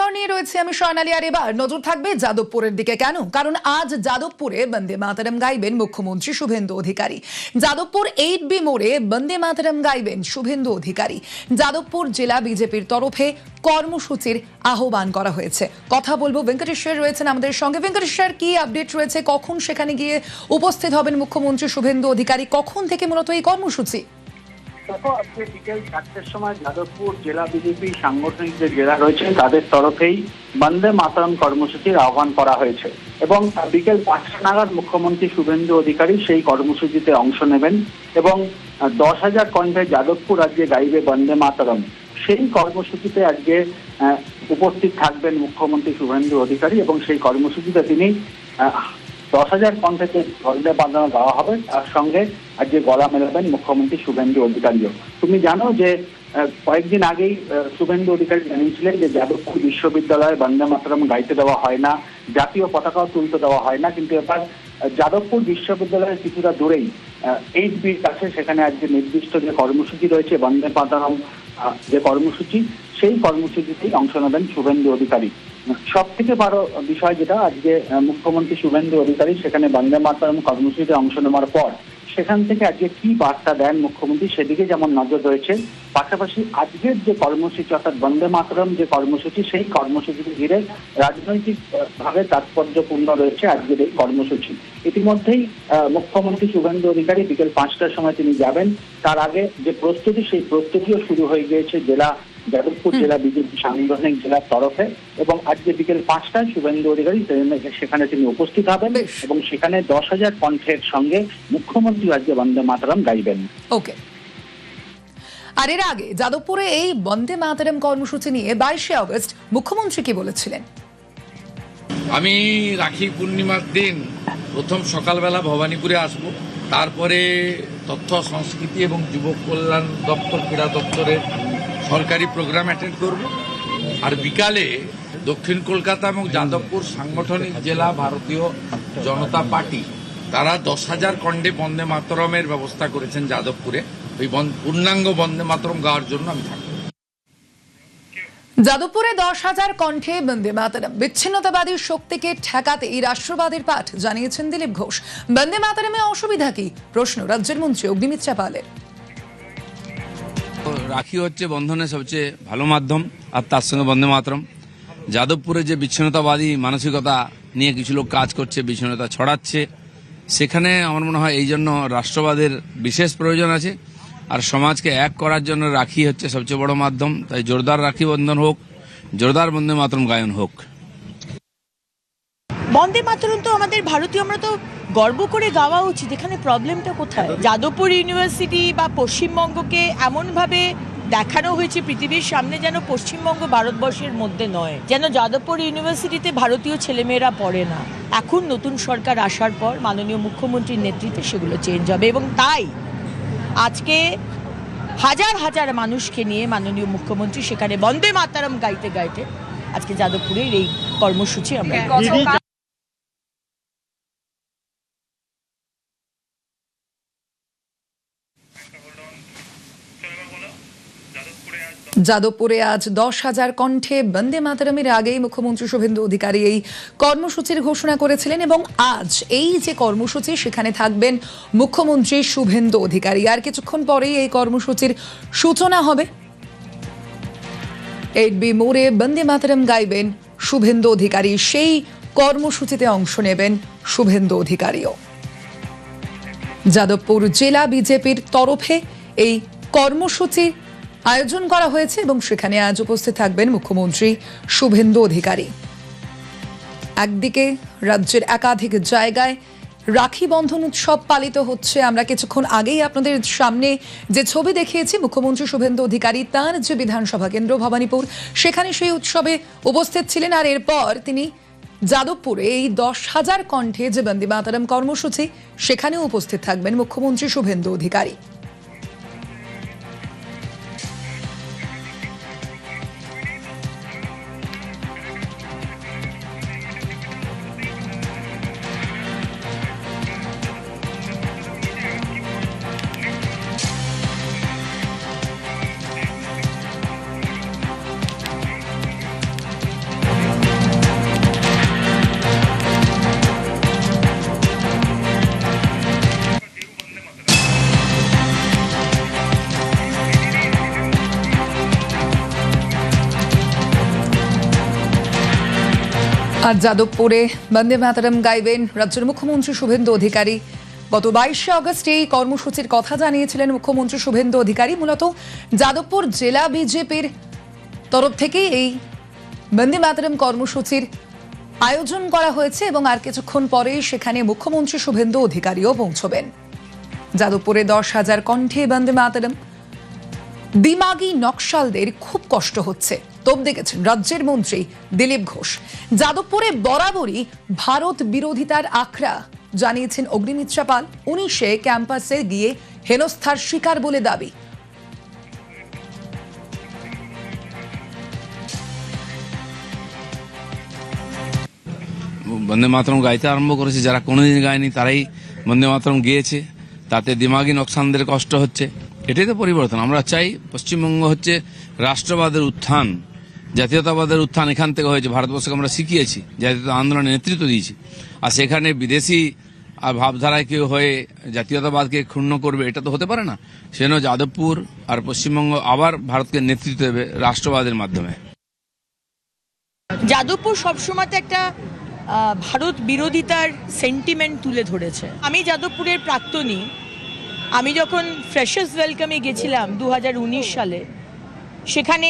খবর নিয়ে রয়েছে আমি স্বর্ণালী, আর এবার নজর থাকবে যাদবপুরের দিকে। কেন? কারণ আজ যাদবপুরে বন্দে মাতরম গাইবেন মুখ্যমন্ত্রী শুভেন্দু অধিকারী। যাদবপুর 8B মোড়ে বন্দে মাতরম গাইবেন শুভেন্দু অধিকারী। যাদবপুর জেলা বিজেপির তরফে কর্মসূচির আহ্বান করা হয়েছে। কথা বলবো, ভেঙ্কটেশ্বর রয়েছেন আমাদের সঙ্গে। ভেঙ্কটেশ্বর, কি আপডেট রয়েছে? কখন সেখানে গিয়ে উপস্থিত হবেন মুখ্যমন্ত্রী শুভেন্দু অধিকারী? কখন থেকে মূলত এই কর্মসূচি? দেখো, আজকে বিকেল 4টার সময় যাদবপুর জেলা বিজেপি সাংগঠনিক যে জেলা রয়েছে তাদের তরফেই বন্দে মাতরম কর্মসূচির আহ্বান করা হয়েছে এবং বিকেল 5টা নাগাদ মুখ্যমন্ত্রী শুভেন্দু অধিকারী সেই কর্মসূচিতে অংশ নেবেন এবং 10,000 কণ্ঠে যাদবপুর রাজ্যে গাইবে বন্দে মাতরম। সেই কর্মসূচিতে আজকে উপস্থিত থাকবেন মুখ্যমন্ত্রী শুভেন্দু অধিকারী এবং সেই কর্মসূচিতে তিনি 10,000 কণ্ঠে বন্দে মাতরম গাওয়া হবে, তার সঙ্গে আজকে গলা মেলাবেন মুখ্যমন্ত্রী শুভেন্দু অধিকারীও। তুমি জানো যে কয়েকদিন আগেই শুভেন্দু অধিকারী জানিয়েছিলেন যে যাদবপুর বিশ্ববিদ্যালয়ে বন্দে মাতরম গাইতে দেওয়া হয় না, জাতীয় পতাকাও তুলতে দেওয়া হয় না, কিন্তু এবার যাদবপুর বিশ্ববিদ্যালয়ের কিছুটা দূরেই 8Bর কাছে সেখানে আজকে নির্দিষ্ট যে কর্মসূচি রয়েছে বন্দে মাতরম যে কর্মসূচি, সেই কর্মসূচিতেই অংশ নেবেন শুভেন্দু অধিকারী। সব থেকে বড় বিষয় যেটা, আজকে মুখ্যমন্ত্রী শুভেন্দু অধিকারী সেখানে বন্দে মাতরম কর্মসূচিতে অংশ নেওয়ার পর সেখান থেকে আজকে কি বার্তা দেন মুখ্যমন্ত্রী সেদিকে যেমন নজর রয়েছে, পাশাপাশি আজকের যে কর্মসূচি অর্থাৎ বন্দে মাতরম যে কর্মসূচি, সেই কর্মসূচিকে ঘিরে রাজনৈতিক ভাবে তাৎপর্যপূর্ণ রয়েছে আজকের এই কর্মসূচি। ইতিমধ্যেই মুখ্যমন্ত্রী শুভেন্দু অধিকারী বিকেল 5টার সময় তিনি যাবেন। তার আগে যে প্রস্তুতি, সেই প্রস্তুতিও শুরু হয়ে গিয়েছে যাদবপুর জেলা বিজেপি সাংগঠনিক জেলার তরফে এবং আজকে বিকেল 5টায় শুভেন্দু অধিকারী সেখানে তিনি উপস্থিত হবেন এবং সেখানে 10,000 কণ্ঠের সঙ্গে মুখ্যমন্ত্রী আজকে বন্দে মাতরম গাইবেন। ওকে। আর এর আগে যাদবপুরে এই বন্দে মাতরম কর্মসূচি নিয়ে 22শে আগস্ট মুখ্যমন্ত্রী কি বলেছিলেন? আমি রাখি পূর্ণিমার দিন প্রথম সকালবেলা ভবানীপুরে আসব, তারপরে তথ্য সংস্কৃতি এবং যুব কল্যাণ দপ্তর, ক্রীড়া দপ্তরের সরকারি প্রোগ্রাম অ্যাটেন্ড করব, আর বিকালে দক্ষিণ কলকাতা এবং যাদবপুর সাংগঠনিক জেলা ভারতীয় জনতা পার্টি তারা 10,000 কণ্ঠে বন্দে মাতরমের ব্যবস্থা করেছেন যাদবপুরে। ওই পূর্ণাঙ্গ বন্দে মাতরম গাওয়ার জন্য আমি থাকব। যাদবপুরে 10,000 কণ্ঠে বন্দে মাতরম। বিচ্ছিন্নতাবাদী শক্তিকে ঠেকাতে এই রাষ্ট্রবাদের পাঠ জানিয়েছেন দিলীপ ঘোষ। বন্দে মাতরমে অসুবিধা কি? প্রশ্ন রাজ্যের মন্ত্রী অগ্নিমিত্রা পালের। রাখি হচ্ছে বন্ধনের সবচেয়ে ভালো মাধ্যম, আর তার সঙ্গে বন্দে মাতরম। যাদবপুরে যে বিচ্ছিন্নতাবাদী মানসিকতা নিয়ে কিছু লোক কাজ করছে, বিচ্ছিন্নতা ছড়াচ্ছে, সেখানে আমার মনে হয় এই জন্য রাষ্ট্রবাদের বিশেষ প্রয়োজন আছে, আর সমাজকে এক করার জন্য রাখি হচ্ছে সবচেয়ে বড় মাধ্যম। তাই জোরদার রাখি বন্ধন হোক, জোরদার বন্দে মাতরম গায়ন হোক। বন্দে মাতরম তো আমাদের ভারতীয়, আমরা তো গর্ব করে গাওয়া উচিত। এখানে প্রবলেমটা কোথায়? যাদবপুর ইউনিভার্সিটি বা পশ্চিমবঙ্গকে এমনভাবে দেখানো হয়েছে পৃথিবীর সামনে যেন পশ্চিমবঙ্গ ভারতবর্ষের মধ্যে নয়, যেন যাদবপুর ইউনিভার্সিটিতে ভারতীয় ছেলেমেয়েরা পড়ে না। এখন নতুন সরকার আসার পর মাননীয় মুখ্যমন্ত্রীর নেতৃত্বে সেগুলো চেঞ্জ হবে এবং তাই আজকে হাজার হাজার মানুষকে নিয়ে মাননীয় মুখ্যমন্ত্রী সেখানে বন্দে মাতরম গাইতে গাইতে আজকে যাদবপুরের এই কর্মসূচি আমরা যাদবপুরে আজ 10,000 কণ্ঠে বন্দে মাতরমের আগেই মুখ্যমন্ত্রী শুভেন্দু অধিকারী এই কর্মসূচির ঘোষণা করেছিলেন এবং আজ এই যে কর্মসূচি, সেখানে থাকবেন মুখ্যমন্ত্রী শুভেন্দু অধিকারী। আর কিছুক্ষণ পরেই এই কর্মসূচির সূচনা হবে। 8B মোড়ে বন্দে মাতরম গাইবেন শুভেন্দু অধিকারী। সেই কর্মসূচিতে অংশ নেবেন শুভেন্দু অধিকারীও। যাদবপুর জেলা বিজেপির তরফে এই কর্মসূচির আয়োজন করা হয়েছে এবং সেখানে আজ উপস্থিত থাকবেন মুখ্যমন্ত্রী শুভেন্দু অধিকারী। একদিকে রাজ্যের একাধিক জায়গায় রাখি বন্ধন উৎসব পালিত হচ্ছে। আমরা কিছুক্ষণ আগেই আপনাদের সামনে যে ছবি দেখিয়েছি, মুখ্যমন্ত্রী শুভেন্দু অধিকারী তার যে বিধানসভা কেন্দ্র ভবানীপুর, সেখানে সেই উৎসবে উপস্থিত ছিলেন। আর এরপর তিনি যাদবপুরে এই 10,000 কণ্ঠে যে বন্দে মাতরম কর্মসূচি, সেখানেও উপস্থিত থাকবেন মুখ্যমন্ত্রী শুভেন্দু অধিকারী। আজ যাদবপুরে বন্দে মাতরম গাইবেন রাজ্যের মুখ্যমন্ত্রী শুভেন্দু অধিকারী। গত 22শে অগস্ট এই কর্মসূচির কথা জানিয়েছিলেন মুখ্যমন্ত্রী শুভেন্দু অধিকারী। মূলত যাদবপুর জেলা বিজেপির তরফ থেকে এই বন্দে মাতরম কর্মসূচির আয়োজন করা হয়েছে এবং আর কিছুক্ষণ পরেই সেখানে মুখ্যমন্ত্রী শুভেন্দু অধিকারীও পৌঁছবেন। যাদবপুরে 10,000 কণ্ঠে বন্দে মাতরম। দিমাগি নকশালদের খুব কষ্ট হচ্ছে, তোপ দেখেছেন রাজ্যের মন্ত্রী দিলীপ ঘোষ। যাদবপুরে বরাবরই ভারত বিরোধিতার আখড়া জানিয়েছেন অগ্নিমিত্রা পাল। 19-এ ক্যাম্পাসে গিয়ে হেনস্থার শিকার বলে দাবি। বন্দে মাতরম গাইতে আরম্ভ করেছে, যারা কোনোদিন গায়নি তারাই বন্দে মাতরম গেয়েছে, তাতে দিমাগি নকশানদের কষ্ট হচ্ছে। এটাই তো পরিবর্তন আমরা চাই। পশ্চিমবঙ্গ হচ্ছে রাষ্ট্রবাদের উত্থান, জাতীয়তাবাদের উত্থান এখান থেকে হয়েছে। ভারতবর্ষকে আমরা শিখিয়েছি, জাতীয়তা আন্দোলনের নেতৃত্ব দিয়েছি। আর সেখানে বিদেশি ভাবধারায় কেউ হয়ে জাতীয়তাবাদকে ক্ষুণ্ণ করবে, এটা তো হতে পারে না। সেজন্য যাদবপুর আর পশ্চিমবঙ্গ আবার ভারতকে নেতৃত্ব দেবে রাষ্ট্রবাদের মাধ্যমে। যাদবপুর সবসময় তো একটা ভারত বিরোধিতার সেন্টিমেন্ট তুলে ধরেছে। আমি যাদবপুরের প্রাক্তনী। আমি যখন ফ্রেশার্স ওয়েলকামে গেছিলাম 2019 সালে, সেখানে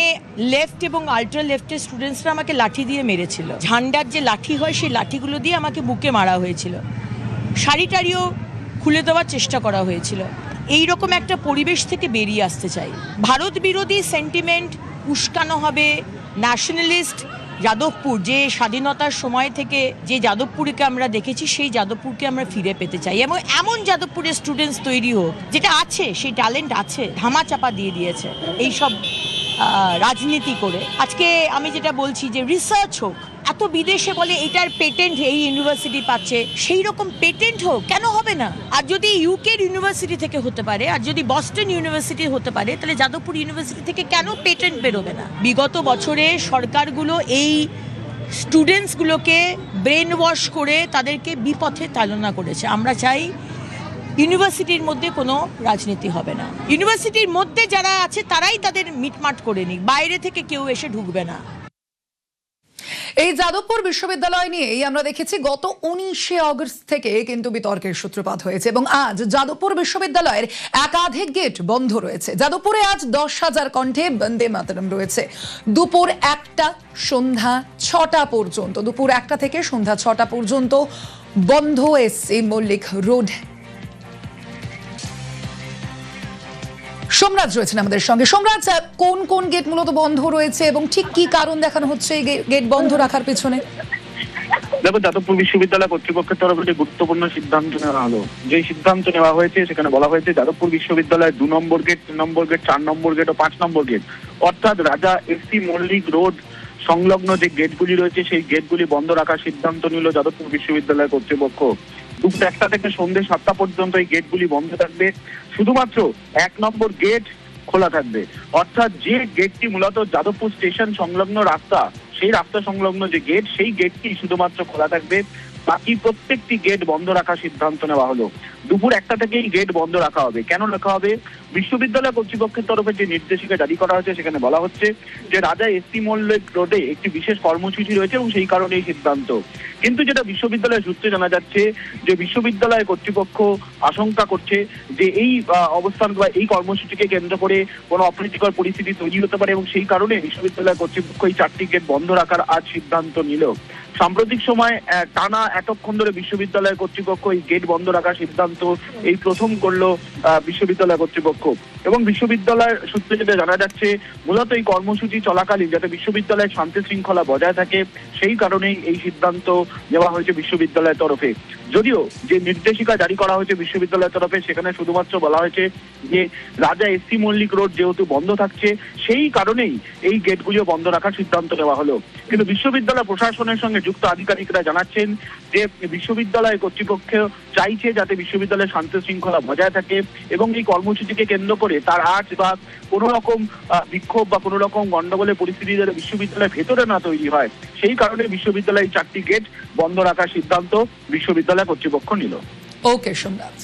লেফট এবং আল্ট্রা লেফটের স্টুডেন্টসরা আমাকে লাঠি দিয়ে মেরেছিল। ঝান্ডার যে লাঠি হয় সেই লাঠিগুলো দিয়ে আমাকে বুকে মারা হয়েছিল। শাড়ি টাড়িও খুলে দেওয়ার চেষ্টা করা হয়েছিল। এই রকম একটা পরিবেশ থেকে বেরিয়ে আসতে চাই। ভারত বিরোধী সেন্টিমেন্ট উস্কানো হবে, ন্যাশনালিস্ট যাদবপুর যে স্বাধীনতার সময় থেকে যে যাদবপুরকে আমরা দেখেছি সেই যাদবপুরকে আমরা ফিরে পেতে চাই। এবং এমন যাদবপুরের স্টুডেন্টস তৈরি হোক, যেটা আছে সেই ট্যালেন্ট আছে, ধামা চাপা দিয়ে দিয়েছে এইসব রাজনীতি করে। আজকে আমি যেটা বলছি যে রিসার্চ হোক। এত বিদেশে বলে এটার পেটেন্ট এই ইউনিভার্সিটি পাচ্ছে, সেই রকম পেটেন্ট হোক, কেন হবে না? আর যদি ইউকের ইউনিভার্সিটি থেকে হতে পারে, আর যদি বস্টন ইউনিভার্সিটি হতে পারে, তাহলে যাদবপুর ইউনিভার্সিটি থেকে কেন পেটেন্ট বেরোবে না? বিগত বছরে সরকারগুলো এই স্টুডেন্টসগুলোকে ব্রেন ওয়াশ করে তাদেরকে বিপথে চালনা করেছে। আমরা চাই ইউনিভার্সিটির মধ্যে কোনো রাজনীতি হবে না। ইউনিভার্সিটির মধ্যে যারা আছে তারাই তাদের মিটমাট করে নিক, বাইরে থেকে কেউ এসে ঢুকবে না। এই যাদবপুর বিশ্ববিদ্যালয় নিয়েই আমরা দেখেছি গত 19শে অগস্ট থেকে কিন্তু বিতর্কের সূত্রপাত হয়েছে এবং আজ যাদবপুর বিশ্ববিদ্যালয়ের একাধিক গেট বন্ধ রয়েছে। যাদবপুরে আজ 10,000 কণ্ঠে বন্দে মাতরম রয়েছে। দুপুর 1টা সন্ধ্যা 6টা পর্যন্ত, দুপুর 1টা থেকে সন্ধ্যা 6টা পর্যন্ত বন্ধ এসসি মল্লিক রোড। সোমরাজ রয়েছেন আমাদের সঙ্গে। সোমরাজ, কোন কোন গেট মূলত বন্ধ রয়েছে এবং ঠিক কি কারণ দেখানো হচ্ছে এই গেট বন্ধ রাখার পেছনে? দেখো, যাদবপুর বিশ্ববিদ্যালয় কর্তৃপক্ষের তরফে একটি গুরুত্বপূর্ণ সিদ্ধান্ত নেওয়া হলো। যে সিদ্ধান্ত নেওয়া হয়েছে সেখানে বলা হয়েছে যাদবপুর বিশ্ববিদ্যালয়ের 2 নম্বর গেট, 3 নম্বর গেট, 4 নম্বর গেট ও 5 নম্বর গেট, অর্থাৎ রাজা এসসি মল্লিক রোড সংলগ্ন যে গেটগুলি রয়েছে সেই গেটগুলি বন্ধ রাখার সিদ্ধান্ত নিল যাদবপুর বিশ্ববিদ্যালয় কর্তৃপক্ষ। দুপুর 1টা থেকে সন্ধ্যে 7টা পর্যন্ত এই গেটগুলি বন্ধ থাকবে। শুধুমাত্র 1 নম্বর গেট খোলা থাকবে, অর্থাৎ যে গেটটি মূলত যাদবপুর স্টেশন সংলগ্ন রাস্তা, সেই রাস্তা সংলগ্ন যে গেট, সেই গেটটি শুধুমাত্র খোলা থাকবে। বাকি প্রত্যেকটি গেট বন্ধ রাখার সিদ্ধান্ত নেওয়া হলো। দুপুর 1টা থেকেই গেট বন্ধ রাখা হবে। কেন রাখা হবে? বিশ্ববিদ্যালয় কর্তৃপক্ষের তরফে যে নির্দেশিকা জারি করা হয়েছে সেখানে বলা হচ্ছে যে রাজা এসসি মল্লিক রোডে একটি বিশেষ কর্মসূচি রয়েছে এবং সেই কারণে এই সিদ্ধান্ত। কিন্তু যেটা বিশ্ববিদ্যালয়ের সূত্রে জানা যাচ্ছে যে বিশ্ববিদ্যালয় কর্তৃপক্ষ আশঙ্কা করছে যে এই অবস্থান বা এই কর্মসূচিকে কেন্দ্র করে কোনো অপ্রীতিকর পরিস্থিতি তৈরি হতে পারে এবং সেই কারণে বিশ্ববিদ্যালয় কর্তৃপক্ষ এই 4টি গেট বন্ধ রাখার আজ সিদ্ধান্ত নিল। সাম্প্রতিক সময় টানা এতক্ষণ ধরে বিশ্ববিদ্যালয় কর্তৃপক্ষ এই গেট বন্ধ রাখার সিদ্ধান্ত এই প্রথম করলো বিশ্ববিদ্যালয় কর্তৃপক্ষ। এবং বিশ্ববিদ্যালয়ের সূত্রে যেটা জানা যাচ্ছে মূলত এই কর্মসূচি চলাকালীন যাতে বিশ্ববিদ্যালয়ের শান্তি শৃঙ্খলা বজায় থাকে সেই কারণেই এই সিদ্ধান্ত নেওয়া হয়েছে বিশ্ববিদ্যালয়ের তরফে। যদিও যে নির্দেশিকা জারি করা হয়েছে বিশ্ববিদ্যালয়ের তরফে সেখানে শুধুমাত্র বলা হয়েছে যে রাজা এসসি মল্লিক রোড যেহেতু বন্ধ থাকছে সেই কারণেই এই গেটগুলিও বন্ধ রাখার সিদ্ধান্ত নেওয়া হলো। কিন্তু বিশ্ববিদ্যালয় প্রশাসনের সঙ্গে যুক্ত আধিকারিকরা জানাচ্ছেন যে বিশ্ববিদ্যালয় কর্তৃপক্ষ চাইছে যাতে বিশ্ববিদ্যালয়ের শান্তি শৃঙ্খলা বজায় থাকে এবং এই কর্মসূচিকে কেন্দ্র করে তার আজ বা কোনো রকম বিক্ষোভ বা কোনো রকম গন্ডগোলের পরিস্থিতি যাতে বিশ্ববিদ্যালয়ের ভেতরে না তৈরি হয় সেই কারণে বিশ্ববিদ্যালয়ের 4টি গেট বন্ধ রাখার সিদ্ধান্ত বিশ্ববিদ্যালয় কর্তৃপক্ষ নিল। ওকে সোমরাজ।